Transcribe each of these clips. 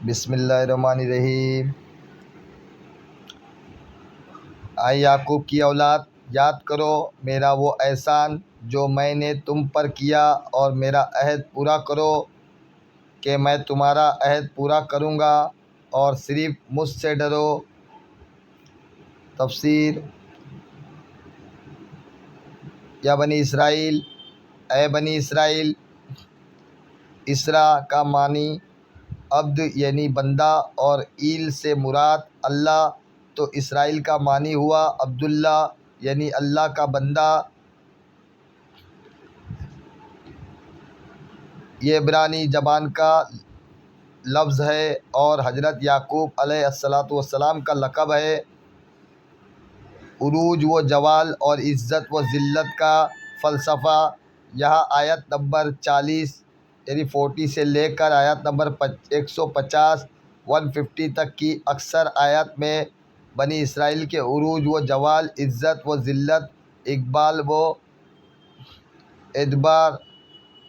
بسم اللہ الرحمن الرحیم۔ اے یعقوب کی اولاد، یاد کرو میرا وہ احسان جو میں نے تم پر کیا، اور میرا عہد پورا کرو کہ میں تمہارا عہد پورا کروں گا، اور صرف مجھ سے ڈرو۔ تفسیر۔ یا بنی اسرائیل، اے بنی اسرائیل، اسرا کا معنی عبد یعنی بندہ، اور ایل سے مراد اللہ، تو اسرائیل کا معنی ہوا عبداللہ یعنی اللہ کا بندہ۔ یہ عبرانی زبان کا لفظ ہے اور حضرت یعقوب علیہ السلام کا لقب ہے۔ عروج و زوال اور عزت و ذلت کا فلسفہ۔ یہاں آیت نمبر 40 یعنی 40 سے لے کر آیت نمبر 150 150 تک کی اکثر آیات میں بنی اسرائیل کے عروج و زوال، عزت و ذلت، اقبال و ادبار،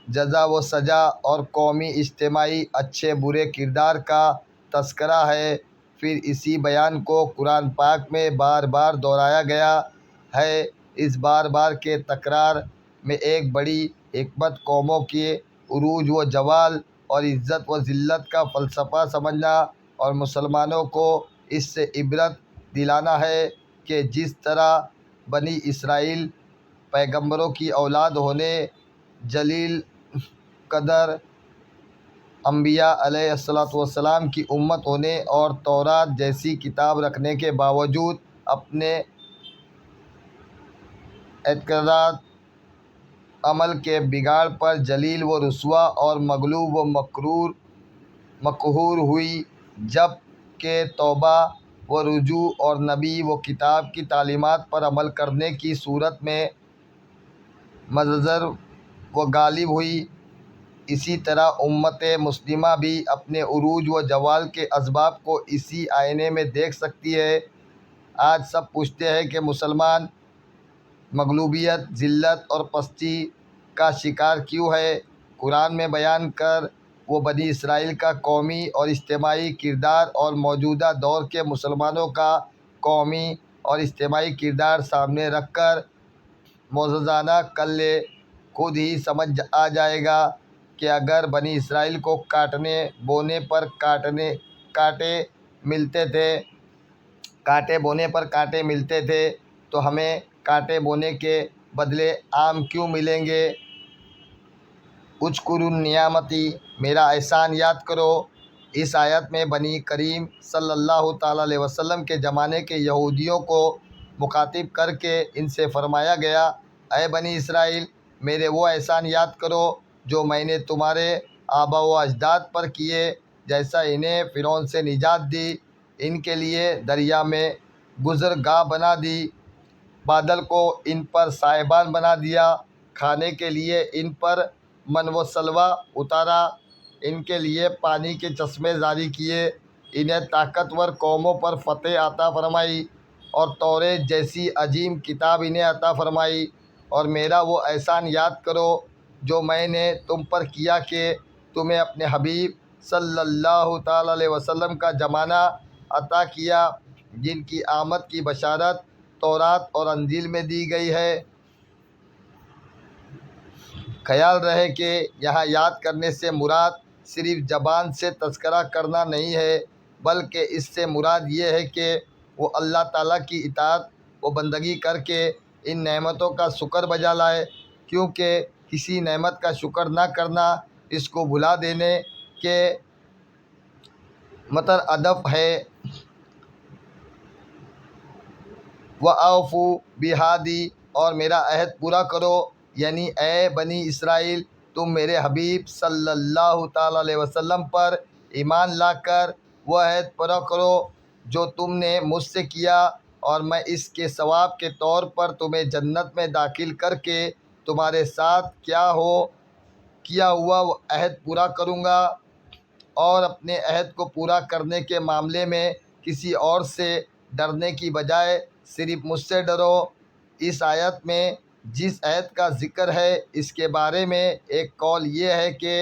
جزا و سزا اور قومی اجتماعی اچھے برے کردار کا تذکرہ ہے۔ پھر اسی بیان کو قرآن پاک میں بار بار دہرایا گیا ہے۔ اس بار بار کے تکرار میں ایک بڑی حکمت قوموں کے عروج و زوال اور عزت و ذلت کا فلسفہ سمجھنا اور مسلمانوں کو اس سے عبرت دلانا ہے کہ جس طرح بنی اسرائیل پیغمبروں کی اولاد ہونے، جلیل قدر انبیاء علیہ السلام کی امت ہونے اور تورات جیسی کتاب رکھنے کے باوجود اپنے اعتقاد عمل کے بگاڑ پر ذلیل و رسوا اور مغلوب و مقہور ہوئی، جب کہ توبہ و رجوع اور نبی و کتاب کی تعلیمات پر عمل کرنے کی صورت میں مظفر و غالب ہوئی، اسی طرح امت مسلمہ بھی اپنے عروج و زوال کے اسباب کو اسی آئینے میں دیکھ سکتی ہے۔ آج سب پوچھتے ہیں کہ مسلمان مغلوبیت، ذلت اور پستی کا شکار کیوں ہے؟ قرآن میں بیان کر وہ بنی اسرائیل کا قومی اور اجتماعی کردار اور موجودہ دور کے مسلمانوں کا قومی اور اجتماعی کردار سامنے رکھ کر معززانہ کر لے، خود ہی سمجھ آ جائے گا کہ اگر بنی اسرائیل کو کاٹے بونے پر کانٹے ملتے تھے تو ہمیں کانٹے بونے کے بدلے آم کیوں ملیں گے؟ اذکروا نعمتی، میرا احسان یاد کرو۔ اس آیت میں بنی کریم صلی اللہ تعالیٰ علیہ وسلم کے زمانے کے یہودیوں کو مخاطب کر کے ان سے فرمایا گیا، اے بنی اسرائیل، میرے وہ احسان یاد کرو جو میں نے تمہارے آباء و اجداد پر کیے، جیسا انہیں فرعون سے نجات دی، ان کے لیے دریا میں گزرگاہ بنا دی، بادل کو ان پر سائبان بنا دیا، کھانے کے لیے ان پر من و سلویٰ اتارا، ان کے لیے پانی کے چشمے جاری کیے، انہیں طاقتور قوموں پر فتح عطا فرمائی، اور توریت جیسی عظیم کتاب انہیں عطا فرمائی، اور میرا وہ احسان یاد کرو جو میں نے تم پر کیا کہ تمہیں اپنے حبیب صلی اللہ تعالیٰ علیہ وسلم کا زمانہ عطا کیا، جن کی آمد کی بشارت تورات اور انجیل میں دی گئی ہے۔ خیال رہے کہ یہاں یاد کرنے سے مراد صرف زبان سے تذکرہ کرنا نہیں ہے، بلکہ اس سے مراد یہ ہے کہ وہ اللہ تعالیٰ کی اطاعت و بندگی کر کے ان نعمتوں کا شکر بجا لائے، کیونکہ کسی نعمت کا شکر نہ کرنا اس کو بھلا دینے کے مترادف ہے۔ وَأَوْفُوا بِعَہْدِی، اور میرا عہد پورا کرو، یعنی اے بنی اسرائیل، تم میرے حبیب صلی اللہ تعالیٰ علیہ وسلم پر ایمان لا کر وہ عہد پورا کرو جو تم نے مجھ سے کیا، اور میں اس کے ثواب کے طور پر تمہیں جنت میں داخل کر کے تمہارے ساتھ کیا ہوا وہ عہد پورا کروں گا، اور اپنے عہد کو پورا کرنے کے معاملے میں کسی اور سے ڈرنے کی بجائے صرف مجھ سے ڈرو۔ اس آیت میں جس عہد کا ذکر ہے اس کے بارے میں ایک قول یہ ہے کہ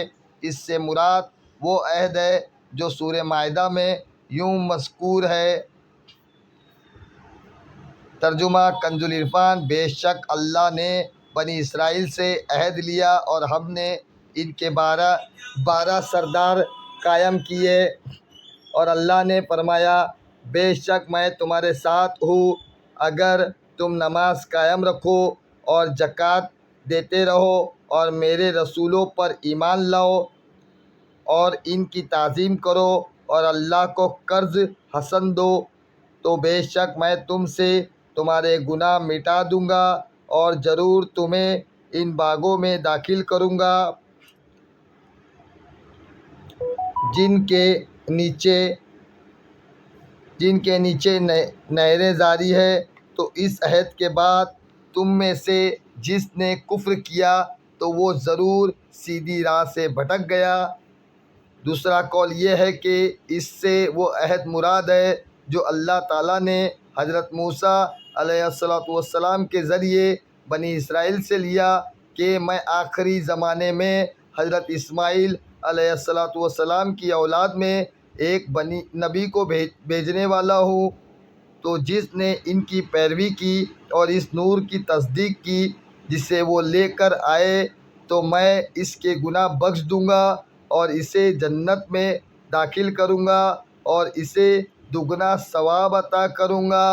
اس سے مراد وہ عہد ہے جو سورہ مائدہ میں یوں مذکور ہے۔ ترجمہ کنز العرفان۔ بے شک اللہ نے بنی اسرائیل سے عہد لیا اور ہم نے ان کے 12 سردار قائم کیے، اور اللہ نے فرمایا بے شک میں تمہارے ساتھ ہوں اگر تم نماز قائم رکھو اور زکوٰۃ دیتے رہو اور میرے رسولوں پر ایمان لاؤ اور ان کی تعظیم کرو اور اللہ کو قرض حسن دو، تو بے شک میں تم سے تمہارے گناہ مٹا دوں گا اور ضرور تمہیں ان باغوں میں داخل کروں گا جن کے نیچے نہریں جاری ہے۔ تو اس عہد کے بعد تم میں سے جس نے کفر کیا تو وہ ضرور سیدھی راہ سے بھٹک گیا۔ دوسرا قول یہ ہے کہ اس سے وہ عہد مراد ہے جو اللہ تعالیٰ نے حضرت موسیٰ علیہ السلام کے ذریعے بنی اسرائیل سے لیا کہ میں آخری زمانے میں حضرت اسماعیل علیہ السلام کی اولاد میں ایک نبی کو بھیجنے والا ہوں، تو جس نے ان کی پیروی کی اور اس نور کی تصدیق کی جسے وہ لے کر آئے تو میں اس کے گناہ بخش دوں گا اور اسے جنت میں داخل کروں گا اور اسے دگنا ثواب عطا کروں گا۔